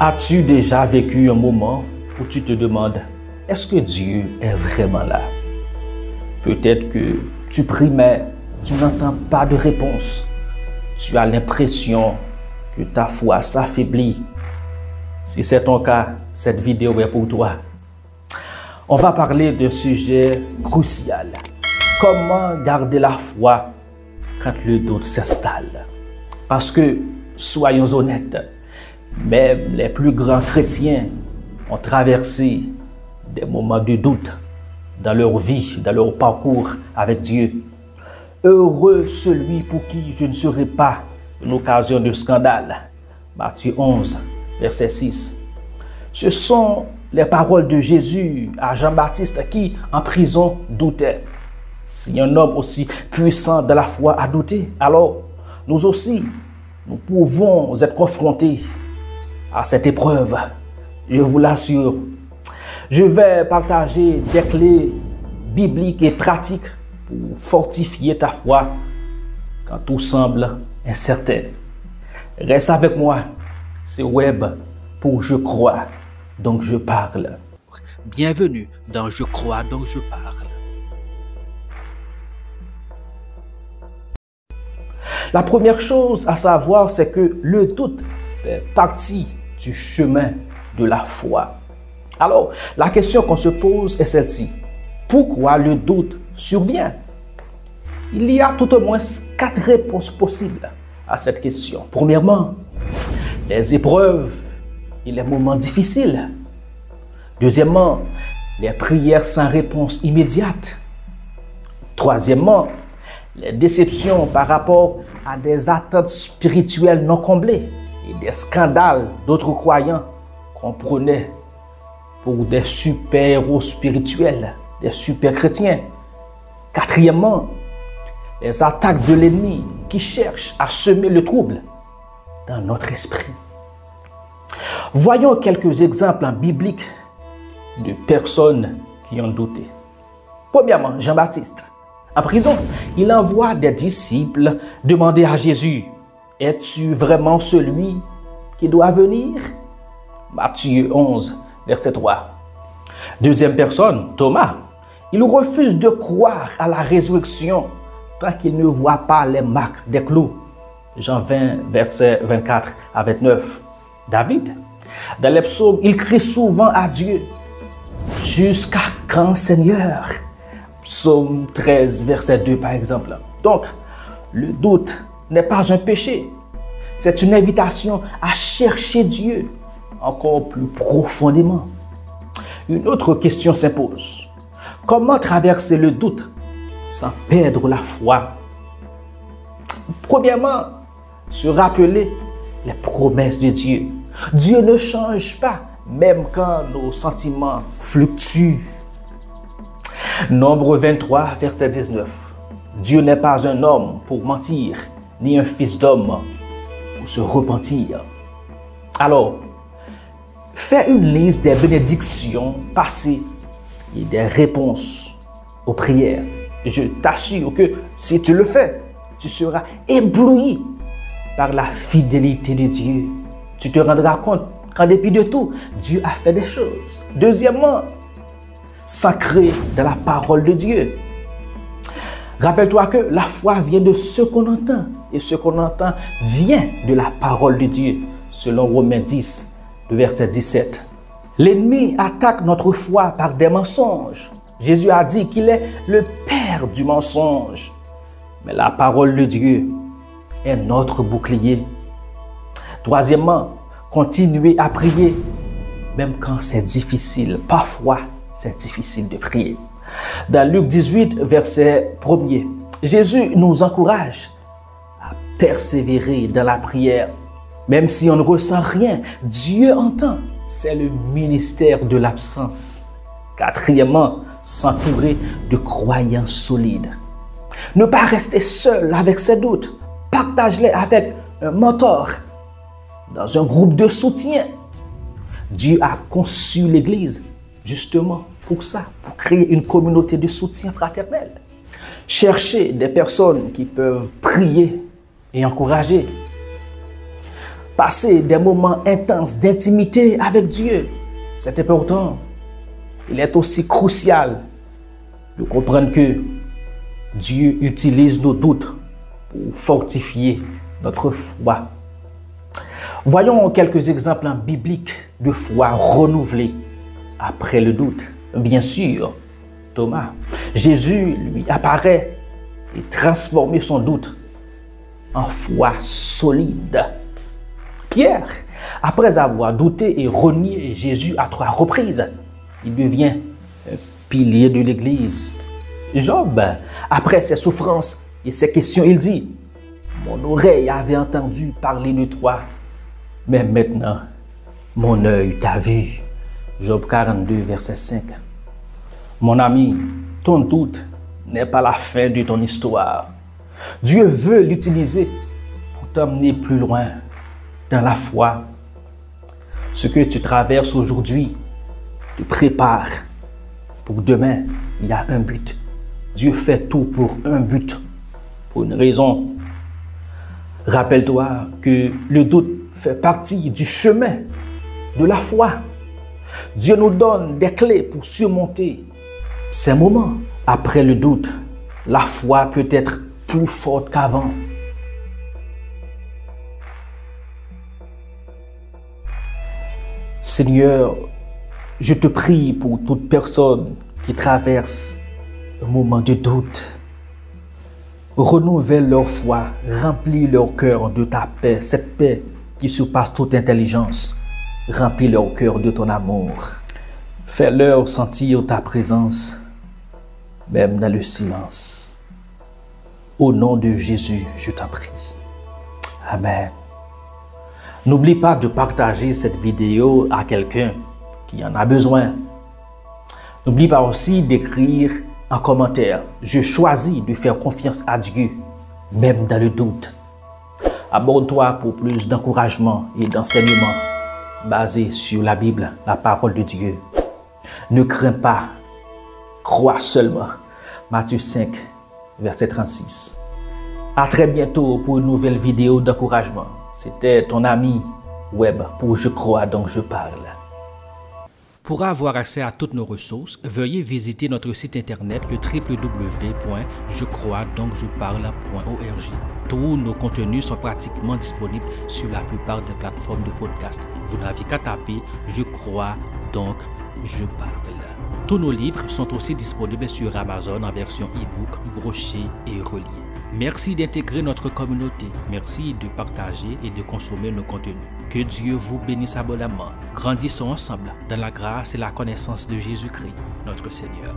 As-tu déjà vécu un moment où tu te demandes, est-ce que Dieu est vraiment là? Peut-être que tu pries mais tu n'entends pas de réponse. Tu as l'impression que ta foi s'affaiblit. Si c'est ton cas, cette vidéo est pour toi. On va parler d'un sujet crucial. Comment garder la foi quand le doute s'installe? Parce que, soyons honnêtes, même les plus grands chrétiens ont traversé des moments de doute dans leur vie, dans leur parcours avec Dieu. Heureux celui pour qui je ne serai pas une occasion de scandale. Matthieu 11, verset 6. Ce sont les paroles de Jésus à Jean-Baptiste qui, en prison, doutait. Si un homme aussi puissant de la foi a douté, alors nous aussi, nous pouvons être confrontés à cette épreuve. Je vous l'assure. Je vais partager des clés bibliques et pratiques pour fortifier ta foi quand tout semble incertain. Reste avec moi. C'est Web pour Je crois, donc je parle. Bienvenue dans Je crois, donc je parle. La première chose à savoir, c'est que le doute fait partie du chemin de la foi. Alors, la question qu'on se pose est celle-ci. Pourquoi le doute survient? Il y a tout au moins 4 réponses possibles à cette question. Premièrement, les épreuves et les moments difficiles. Deuxièmement, les prières sans réponse immédiate. Troisièmement, les déceptions par rapport à des attentes spirituelles non comblées et des scandales d'autres croyants qu'on prenait pour des super-héros spirituels, des super-chrétiens. Quatrièmement, les attaques de l'ennemi qui cherchent à semer le trouble dans notre esprit. Voyons quelques exemples bibliques de personnes qui ont douté. Premièrement, Jean-Baptiste. En prison, il envoie des disciples demander à Jésus, « Es-tu vraiment celui qui doit venir ?» Matthieu 11, verset 3. Deuxième personne, Thomas. Il refuse de croire à la résurrection tant qu'il ne voit pas les marques des clous. Jean 20, verset 24 à 29. David. Dans les psaumes, il crie souvent à Dieu, « Jusqu'à quand, Seigneur ?» Psaume 13, verset 2 par exemple. Donc, le doute n'est pas un péché. C'est une invitation à chercher Dieu encore plus profondément. Une autre question s'impose. Comment traverser le doute sans perdre la foi? Premièrement, se rappeler les promesses de Dieu. Dieu ne change pas, même quand nos sentiments fluctuent. Nombre 23, verset 19. Dieu n'est pas un homme pour mentir, ni un fils d'homme pour se repentir. Alors, fais une liste des bénédictions passées et des réponses aux prières. Je t'assure que si tu le fais, tu seras ébloui par la fidélité de Dieu. Tu te rendras compte qu'en dépit de tout, Dieu a fait des choses. Deuxièmement, s'ancrer dans la parole de Dieu. Rappelle-toi que la foi vient de ce qu'on entend et ce qu'on entend vient de la parole de Dieu, selon Romains 10, le verset 17. L'ennemi attaque notre foi par des mensonges. Jésus a dit qu'il est le père du mensonge. Mais la parole de Dieu est notre bouclier. Troisièmement, continuer à prier, même quand c'est difficile. Parfois, c'est difficile de prier. Dans Luc 18, verset 1er, Jésus nous encourage à persévérer dans la prière. Même si on ne ressent rien, Dieu entend. C'est le ministère de l'absence. Quatrièmement, s'entourer de croyants solides. Ne pas rester seul avec ses doutes. Partage-les avec un mentor, dans un groupe de soutien. Dieu a conçu l'Église justement pour ça, pour créer une communauté de soutien fraternel. Cherchez des personnes qui peuvent prier et encourager. passer des moments intenses d'intimité avec Dieu. C'est important. Il est aussi crucial de comprendre que Dieu utilise nos doutes pour fortifier notre foi. Voyons quelques exemples bibliques de foi renouvelée après le doute. Bien sûr, Thomas. Jésus lui apparaît et transforme son doute en foi solide. Pierre, après avoir douté et renié Jésus à 3 reprises, il devient un pilier de l'Église. Job, après ses souffrances et ses questions, il dit: mon oreille avait entendu parler de toi, mais maintenant, mon œil t'a vu. Job 42, verset 5. Mon ami, ton doute n'est pas la fin de ton histoire. Dieu veut l'utiliser pour t'emmener plus loin dans la foi. Ce que tu traverses aujourd'hui te prépare pour demain. Il y a un but. Dieu fait tout pour un but, pour une raison. Rappelle-toi que le doute fait partie du chemin de la foi. Dieu nous donne des clés pour surmonter ces moments. Après le doute, la foi peut être plus forte qu'avant. Seigneur, je te prie pour toute personne qui traverse un moment de doute. Renouvelle leur foi, remplis leur cœur de ta paix, cette paix qui surpasse toute intelligence. Remplis leur cœur de ton amour. Fais-leur sentir ta présence, même dans le silence. Au nom de Jésus, je t'en prie. Amen. N'oublie pas de partager cette vidéo à quelqu'un qui en a besoin. N'oublie pas aussi d'écrire en commentaire: je choisis de faire confiance à Dieu, même dans le doute. Abonne-toi pour plus d'encouragement et d'enseignement basés sur la Bible, la parole de Dieu. Ne crains pas, crois seulement. Matthieu 5, verset 36. À très bientôt pour une nouvelle vidéo d'encouragement. C'était ton ami web pour Je crois donc je parle. Pour avoir accès à toutes nos ressources, veuillez visiter notre site internet le www.jecroisdoncjeparle.org. Tous nos contenus sont pratiquement disponibles sur la plupart des plateformes de podcast. Vous n'avez qu'à taper « Je crois donc je parle ». Tous nos livres sont aussi disponibles sur Amazon en version e-book, broché et relié. Merci d'intégrer notre communauté. Merci de partager et de consommer nos contenus. Que Dieu vous bénisse abondamment. Grandissons ensemble dans la grâce et la connaissance de Jésus-Christ, notre Seigneur.